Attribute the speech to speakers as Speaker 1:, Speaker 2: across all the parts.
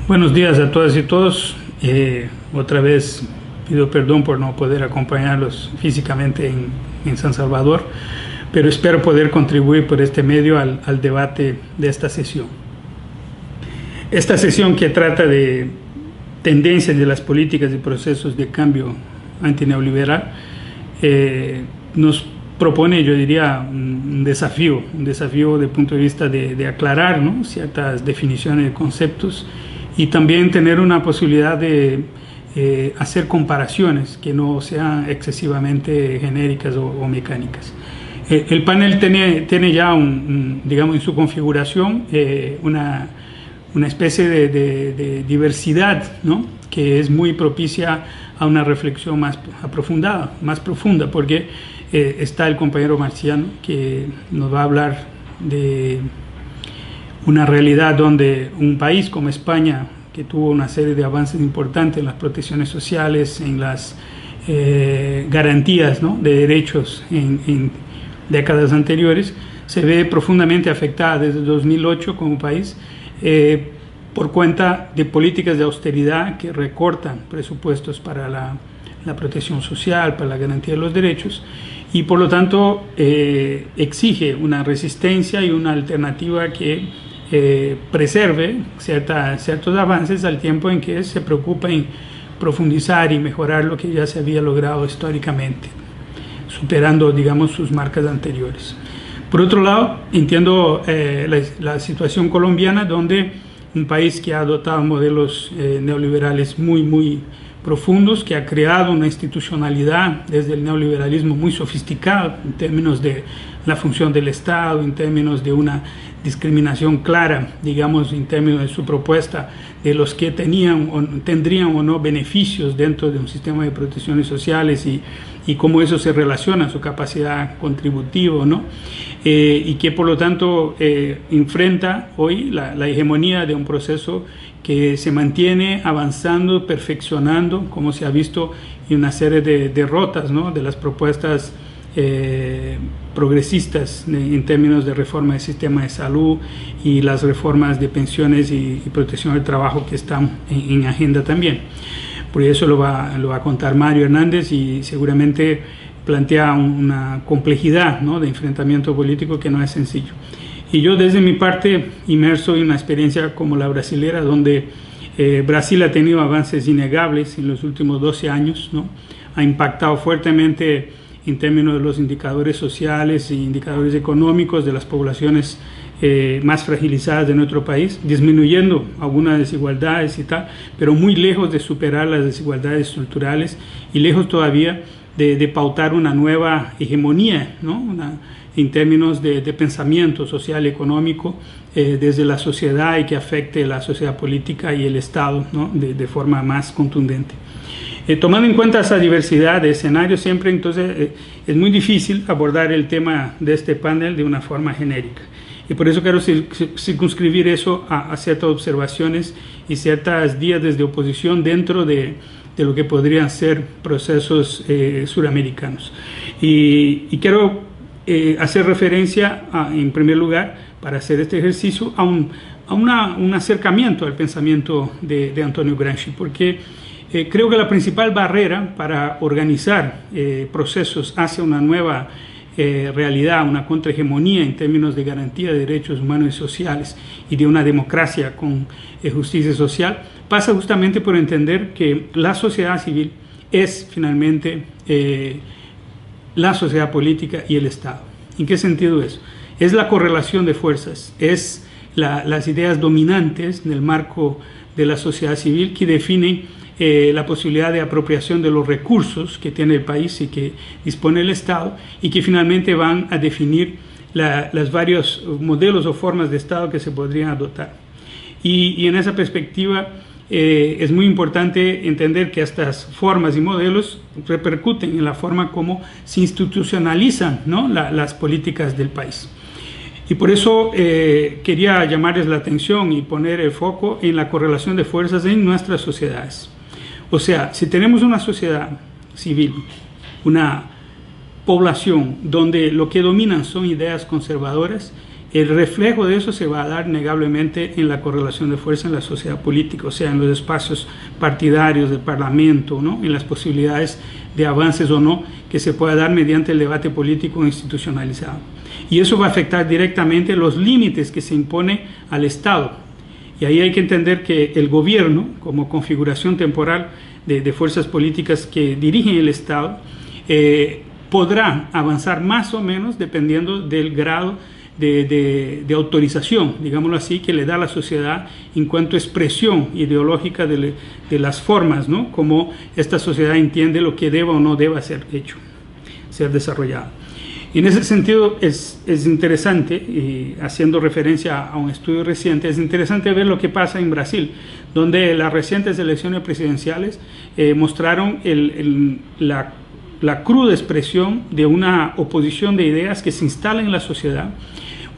Speaker 1: Buenos días a todas y todos. Otra vez pido perdón por no poder acompañarlos físicamente en San Salvador, pero espero poder contribuir por este medio al debate de esta sesión. Esta sesión, que trata de tendencias de las políticas y procesos de cambio antineoliberal, nos propone, yo diría, un desafío desde el punto de vista de aclarar, ¿no?, ciertas definiciones de conceptos, y también tener una posibilidad de hacer comparaciones que no sean excesivamente genéricas o mecánicas. El panel tiene ya, digamos, en su configuración una especie de diversidad, ¿no?, que es muy propicia a una reflexión más aprofundada, más profunda, porque está el compañero Marciano, que nos va a hablar de una realidad donde un país como España, que tuvo una serie de avances importantes en las protecciones sociales, en las garantías, ¿no?, de derechos en décadas anteriores, se ve profundamente afectada desde 2008 como país por cuenta de políticas de austeridad que recortan presupuestos para la protección social, para la garantía de los derechos, y por lo tanto exige una resistencia y una alternativa que preserve ciertos avances, al tiempo en que se preocupa en profundizar y mejorar lo que ya se había logrado históricamente, superando, digamos, sus marcas anteriores. Por otro lado, entiendo la situación colombiana, donde un país que ha adoptado modelos neoliberales muy profundos, que ha creado una institucionalidad desde el neoliberalismo muy sofisticada en términos de la función del Estado, en términos de una discriminación clara, digamos, en términos de su propuesta de los que tendrían o no beneficios dentro de un sistema de protecciones sociales, y cómo eso se relaciona a su capacidad contributiva, ¿no? Y que por lo tanto enfrenta hoy la hegemonía de un proceso que se mantiene avanzando, perfeccionando, como se ha visto en una serie de derrotas, ¿no?, de las propuestas progresistas en términos de reforma del sistema de salud y las reformas de pensiones y protección del trabajo, que están en agenda también. Por eso lo va a contar Mario Hernández, y seguramente plantea una complejidad, ¿no?, de enfrentamiento político que no es sencillo. Y yo, desde mi parte, inmerso en una experiencia como la brasilera, donde Brasil ha tenido avances innegables en los últimos 12 años, ¿no?, ha impactado fuertemente en términos de los indicadores sociales e indicadores económicos de las poblaciones más fragilizadas de nuestro país, disminuyendo algunas desigualdades y tal, pero muy lejos de superar las desigualdades estructurales, y lejos todavía de pautar una nueva hegemonía, ¿no?, en términos de pensamiento social y económico desde la sociedad, y que afecte la sociedad política y el Estado, ¿no?, de forma más contundente. Tomando en cuenta esa diversidad de escenarios, siempre entonces es muy difícil abordar el tema de este panel de una forma genérica. Y por eso quiero circunscribir eso a ciertas observaciones y ciertas vías de oposición dentro de lo que podrían ser procesos suramericanos. Y quiero hacer referencia, en primer lugar, para hacer este ejercicio, a un acercamiento al pensamiento de Antonio Gramsci, porque creo que la principal barrera para organizar procesos hacia una nueva realidad, una contrahegemonía en términos de garantía de derechos humanos y sociales, y de una democracia con justicia social, pasa justamente por entender que la sociedad civil es finalmente la sociedad política y el Estado. ¿En qué sentido es? Es la correlación de fuerzas, es las ideas dominantes en el marco de la sociedad civil que definen la posibilidad de apropiación de los recursos que tiene el país y que dispone el Estado, y que finalmente van a definir los varios modelos o formas de Estado que se podrían adoptar. Y en esa perspectiva es muy importante entender que estas formas y modelos repercuten en la forma como se institucionalizan, ¿no?, las políticas del país. Y por eso quería llamarles la atención y poner el foco en la correlación de fuerzas en nuestras sociedades. O sea, si tenemos una sociedad civil, una población donde lo que dominan son ideas conservadoras el reflejo de eso se va a dar innegablemente en la correlación de fuerza en la sociedad política, o sea, en los espacios partidarios del Parlamento, ¿no? En las posibilidades de avances o no que se pueda dar mediante el debate político institucionalizado. Y eso va a afectar directamente los límites que se impone al Estado. Y ahí hay que entender que el gobierno, como configuración temporal de fuerzas políticas que dirigen el Estado, podrá avanzar más o menos dependiendo del grado de autorización, digámoslo así, que le da la sociedad en cuanto a expresión ideológica de las formas, ¿no? Como esta sociedad entiende lo que deba o no deba ser hecho, ser desarrollado. Y en ese sentido es interesante, y haciendo referencia a un estudio reciente, es interesante ver lo que pasa en Brasil, donde las recientes elecciones presidenciales mostraron la cruda expresión de una oposición de ideas que se instala en la sociedad,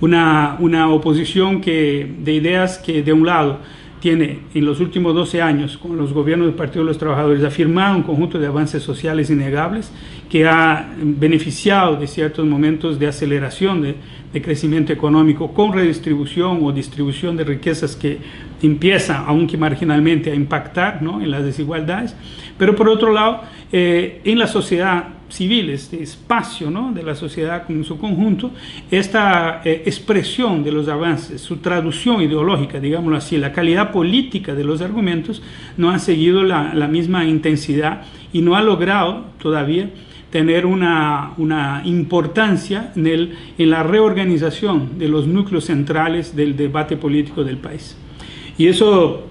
Speaker 1: una oposición de ideas que de un lado tiene en los últimos 12 años con los gobiernos del Partido de los Trabajadores afirmado un conjunto de avances sociales innegables que ha beneficiado de ciertos momentos de aceleración de crecimiento económico con redistribución o distribución de riquezas que empieza, aunque marginalmente, a impactar, ¿no?, en las desigualdades. Pero por otro lado, en la sociedad civil, este espacio, ¿no?, de la sociedad en su conjunto, esta expresión de los avances, su traducción ideológica, digámoslo así, la calidad política de los argumentos, no ha seguido la misma intensidad y no ha logrado todavía tener una importancia en la reorganización de los núcleos centrales del debate político del país. Y eso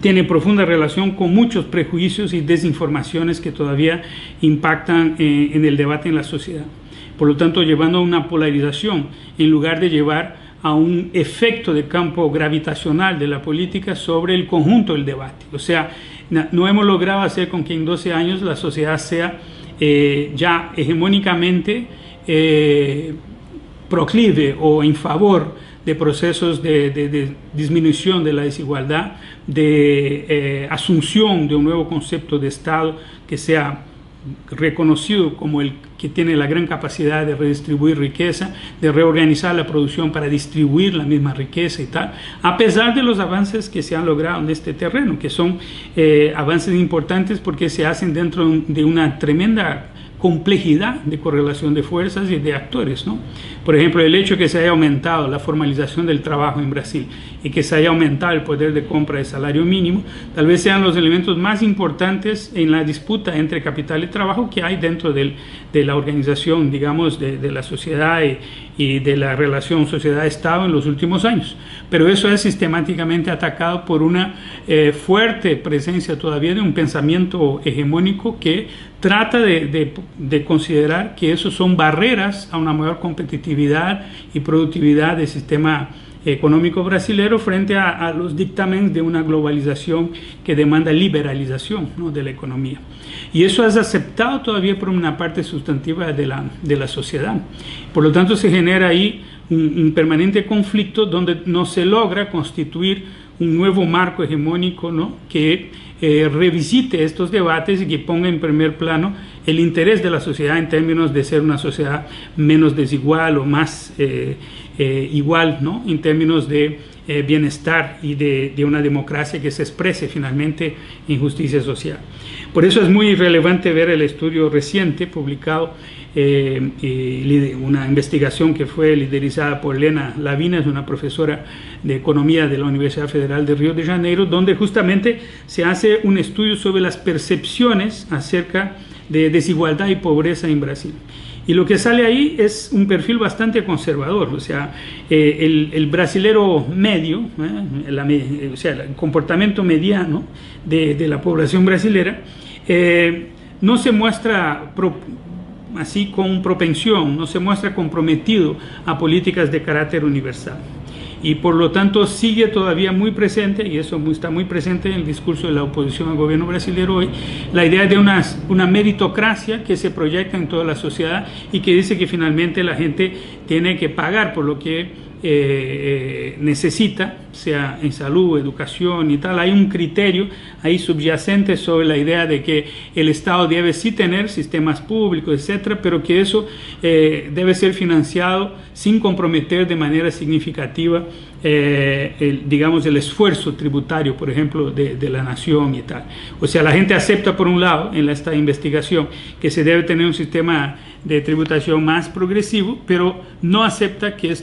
Speaker 1: tiene profunda relación con muchos prejuicios y desinformaciones que todavía impactan en el debate en la sociedad. Por lo tanto, llevando a una polarización en lugar de llevar a un efecto de campo gravitacional de la política sobre el conjunto del debate. O sea, no hemos logrado hacer con que en 12 años la sociedad sea ya hegemónicamente proclive o en favor de procesos de disminución de la desigualdad, de asunción de un nuevo concepto de Estado que sea reconocido como el que tiene la gran capacidad de redistribuir riqueza, de reorganizar la producción para distribuir la misma riqueza y tal, a pesar de los avances que se han logrado en este terreno, que son avances importantes porque se hacen dentro de una tremenda complejidad de correlación de fuerzas y de actores, ¿no? Por ejemplo, el hecho de que se haya aumentado la formalización del trabajo en Brasil y que se haya aumentado el poder de compra de salario mínimo, tal vez sean los elementos más importantes en la disputa entre capital y trabajo que hay dentro de la organización, digamos, de la sociedad y de la relación sociedad-estado en los últimos años. Pero eso es sistemáticamente atacado por una fuerte presencia todavía de un pensamiento hegemónico que trata de considerar que esos son barreras a una mayor competitividad y productividad del sistema económico brasilero frente a los dictámenes de una globalización que demanda liberalización, ¿no?, de la economía. Y eso es aceptado todavía por una parte sustantiva de la sociedad. Por lo tanto, se genera ahí un permanente conflicto donde no se logra constituir un nuevo marco hegemónico, ¿no?, que revisite estos debates y que ponga en primer plano el interés de la sociedad en términos de ser una sociedad menos desigual o más igual, ¿no?, en términos de bienestar y de una democracia que se exprese finalmente en justicia social. Por eso es muy relevante ver el estudio reciente publicado, una investigación que fue liderizada por Lena Lavinas, una profesora de economía de la Universidad Federal de Río de Janeiro, donde justamente se hace un estudio sobre las percepciones acerca de desigualdad y pobreza en Brasil. Y lo que sale ahí es un perfil bastante conservador, o sea, el brasilero medio, o sea, el comportamiento mediano de la población brasilera no se muestra así con propensión, no se muestra comprometido a políticas de carácter universal. Y por lo tanto sigue todavía muy presente, y eso está muy presente en el discurso de la oposición al gobierno brasileño hoy, la idea de una meritocracia que se proyecta en toda la sociedad y que dice que finalmente la gente tiene que pagar por lo que necesita sea en salud, educación y tal, hay un criterio ahí subyacente sobre la idea de que el Estado debe sí tener sistemas públicos, etcétera, pero que eso debe ser financiado sin comprometer de manera significativa digamos, el esfuerzo tributario, por ejemplo, de la nación y tal. O sea, la gente acepta, por un lado, en esta investigación, que se debe tener un sistema de tributación más progresivo, pero no acepta que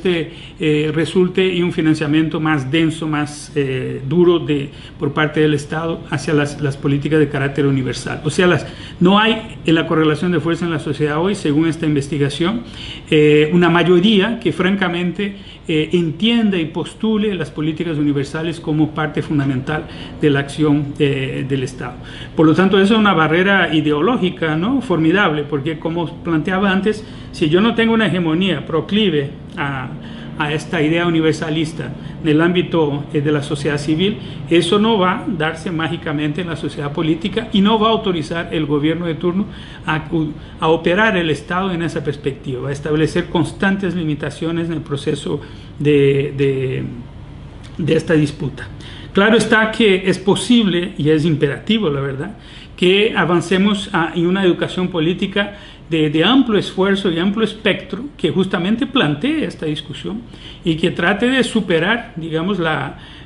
Speaker 1: resulte en un financiamiento más denso, más duro por parte del Estado hacia las políticas de carácter universal. O sea, no hay en la correlación de fuerza en la sociedad hoy, según esta investigación, una mayoría que francamente entienda y postule las políticas universales como parte fundamental de la acción del Estado. Por lo tanto, eso es una barrera ideológica, ¿no?, formidable, porque como planteaba antes, si yo no tengo una hegemonía proclive a esta idea universalista en el ámbito de la sociedad civil, eso no va a darse mágicamente en la sociedad política y no va a autorizar el gobierno de turno a operar el Estado en esa perspectiva, a establecer constantes limitaciones en el proceso de esta disputa. Claro está que es posible y es imperativo, la verdad, que avancemos en una educación política de amplio esfuerzo y amplio espectro que justamente plantee esta discusión y que trate de superar, digamos,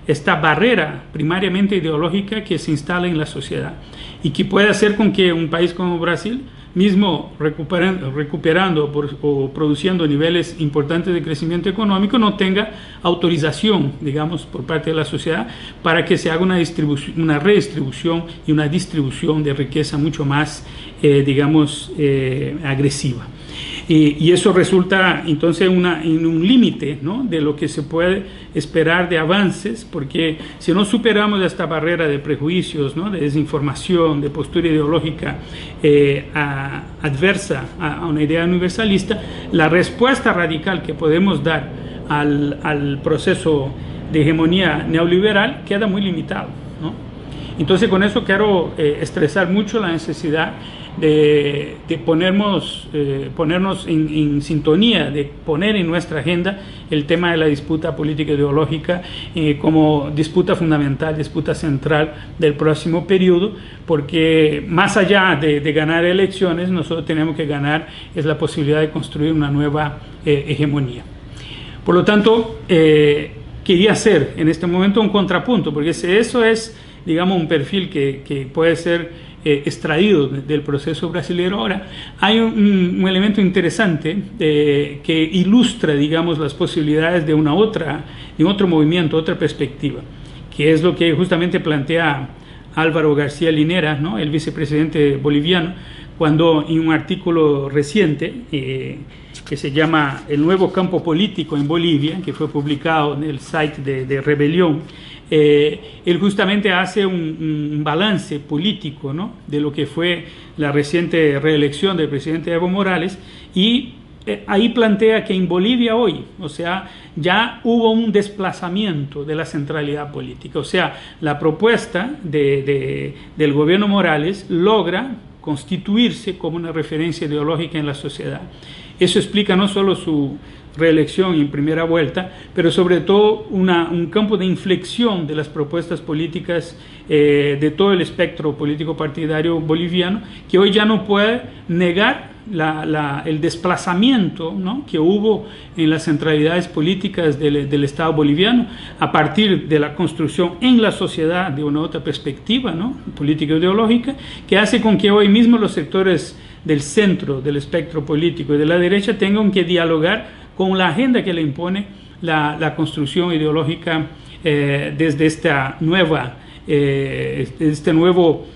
Speaker 1: esta barrera primariamente ideológica que se instala en la sociedad y que puede hacer con que un país como Brasil, mismo recuperando o produciendo niveles importantes de crecimiento económico, no tenga autorización, digamos, por parte de la sociedad para que se haga una redistribución y una distribución de riqueza mucho más, digamos, agresiva. Y eso resulta entonces en un límite, ¿no?, de lo que se puede esperar de avances, porque si no superamos esta barrera de prejuicios, ¿no?, de desinformación, de postura ideológica adversa a una idea universalista, la respuesta radical que podemos dar al proceso de hegemonía neoliberal queda muy limitado, ¿no? Entonces, con eso quiero estresar mucho la necesidad de ponernos en sintonía, de poner en nuestra agenda el tema de la disputa política ideológica como disputa fundamental, disputa central del próximo periodo, porque más allá de ganar elecciones, nosotros tenemos que ganar es la posibilidad de construir una nueva hegemonía. Por lo tanto, quería hacer en este momento un contrapunto, porque eso es, digamos, un perfil que puede ser extraído del proceso brasileño. Ahora, hay un elemento interesante que ilustra, digamos, las posibilidades de otro movimiento, otra perspectiva, que es lo que justamente plantea Álvaro García Linera, ¿no?, el vicepresidente boliviano, cuando en un artículo reciente que se llama El nuevo campo político en Bolivia, que fue publicado en el site de Rebelión, él justamente hace un balance político, ¿no?, de lo que fue la reciente reelección del presidente Evo Morales, y ahí plantea que en Bolivia hoy, o sea, ya hubo un desplazamiento de la centralidad política, o sea, la propuesta del gobierno Morales logra constituirse como una referencia ideológica en la sociedad. Eso explica no solo su reelección en primera vuelta, pero sobre todo un campo de inflexión de las propuestas políticas de todo el espectro político partidario boliviano, que hoy ya no puede negar el desplazamiento, ¿no?, que hubo en las centralidades políticas del Estado boliviano a partir de la construcción en la sociedad de una otra perspectiva, ¿no?, política ideológica, que hace con que hoy mismo los sectores del centro del espectro político y de la derecha tengan que dialogar con la agenda que le impone la construcción ideológica desde este nuevo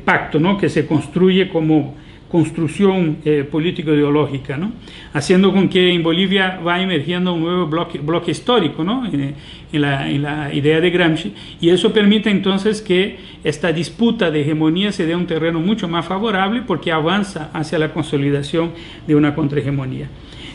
Speaker 1: pacto, ¿no?, que se construye como construcción político-ideológica, ¿no?, haciendo con que en Bolivia va emergiendo un nuevo bloque histórico, ¿no?, en la idea de Gramsci, y eso permite entonces que esta disputa de hegemonía se dé un terreno mucho más favorable porque avanza hacia la consolidación de una contrahegemonía.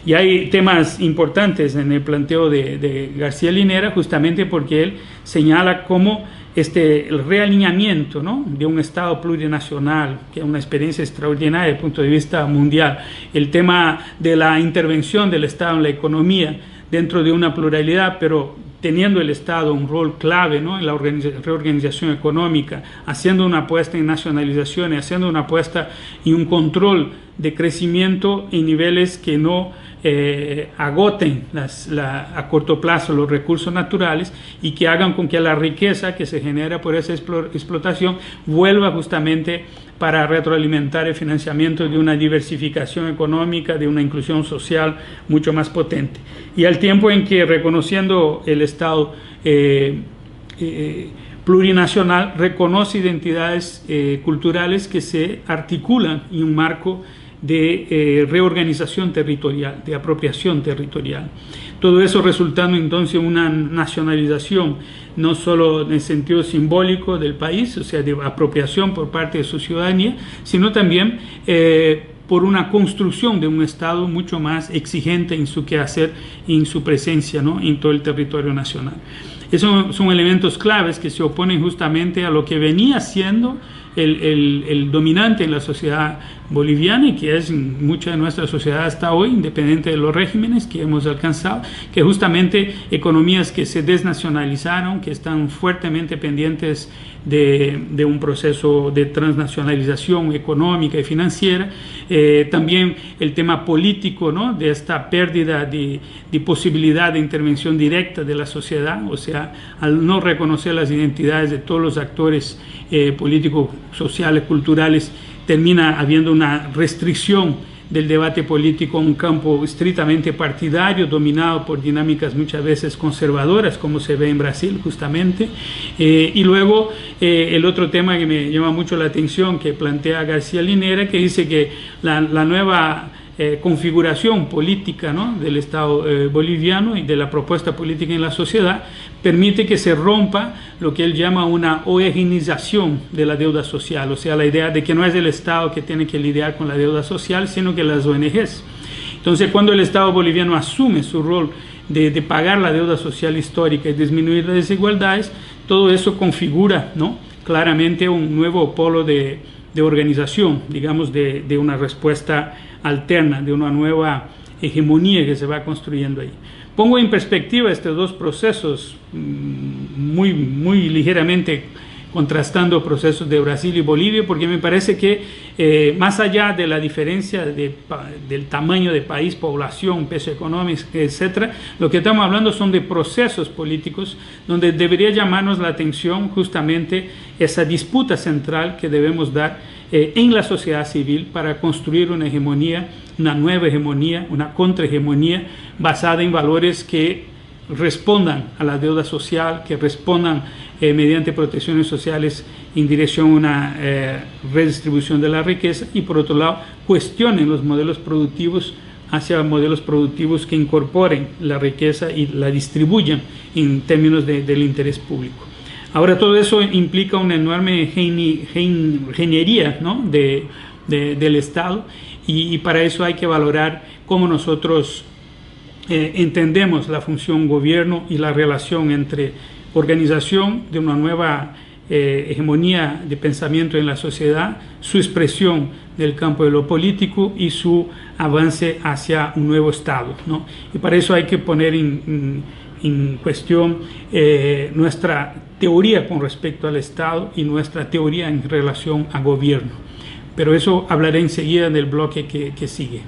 Speaker 1: Y hay temas importantes en el planteo de García Linera, justamente porque él señala cómo el realineamiento, ¿no?, de un Estado plurinacional, que es una experiencia extraordinaria desde el punto de vista mundial, el tema de la intervención del Estado en la economía dentro de una pluralidad, pero teniendo el Estado un rol clave, ¿no?, en la reorganización económica, haciendo una apuesta en nacionalizaciones, haciendo una apuesta y un control de crecimiento en niveles que no agoten a corto plazo los recursos naturales y que hagan con que la riqueza que se genera por esa explotación vuelva justamente para retroalimentar el financiamiento de una diversificación económica, de una inclusión social mucho más potente. Y al tiempo en que, reconociendo el Estado plurinacional, reconoce identidades culturales que se articulan en un marco de reorganización territorial, de apropiación territorial. Todo eso resultando entonces en una nacionalización, no solo en el sentido simbólico del país, o sea, de apropiación por parte de su ciudadanía, sino también por una construcción de un Estado mucho más exigente en su quehacer y en su presencia, ¿no?, en todo el territorio nacional. Esos son elementos claves que se oponen justamente a lo que venía siendo el dominante en la sociedad boliviana y que es en mucha de nuestra sociedad hasta hoy, independiente de los regímenes que hemos alcanzado, que justamente economías que se desnacionalizaron, que están fuertemente pendientes de un proceso de transnacionalización económica y financiera, también el tema político, ¿no?, de esta pérdida de posibilidad de intervención directa de la sociedad, o sea, al no reconocer las identidades de todos los actores políticos, sociales, culturales, termina habiendo una restricción del debate político a un campo estrictamente partidario, dominado por dinámicas muchas veces conservadoras, como se ve en Brasil justamente. Y luego el otro tema que me llama mucho la atención, que plantea García Linera, que dice que la nueva configuración política, ¿no?, del Estado boliviano y de la propuesta política en la sociedad permite que se rompa lo que él llama una ONGización de la deuda social, o sea, la idea de que no es el Estado que tiene que lidiar con la deuda social, sino que las ONGs. Entonces, cuando el Estado boliviano asume su rol de pagar la deuda social histórica y disminuir las desigualdades, todo eso configura, ¿no?, claramente un nuevo polo de organización, digamos, de una respuesta alterna, de una nueva hegemonía que se va construyendo ahí. Pongo en perspectiva estos dos procesos, muy ligeramente contrastando procesos de Brasil y Bolivia, porque me parece que más allá de la diferencia del tamaño de país, población, peso económico, etcétera, lo que estamos hablando son de procesos políticos donde debería llamarnos la atención justamente esa disputa central que debemos dar en la sociedad civil para construir una hegemonía, una nueva hegemonía, una contrahegemonía basada en valores que respondan a la deuda social, que respondan mediante protecciones sociales en dirección a una redistribución de la riqueza y, por otro lado, cuestionen los modelos productivos hacia modelos productivos que incorporen la riqueza y la distribuyan en términos del interés público. Ahora, todo eso implica una enorme ingeniería, ¿no?, del Estado y para eso hay que valorar cómo nosotros entendemos la función gobierno y la relación entre organización de una nueva hegemonía de pensamiento en la sociedad, su expresión del campo de lo político y su avance hacia un nuevo Estado, ¿no? Y para eso hay que poner en cuestión nuestra teoría con respecto al Estado y nuestra teoría en relación a gobierno. Pero eso hablaré enseguida del bloque que sigue.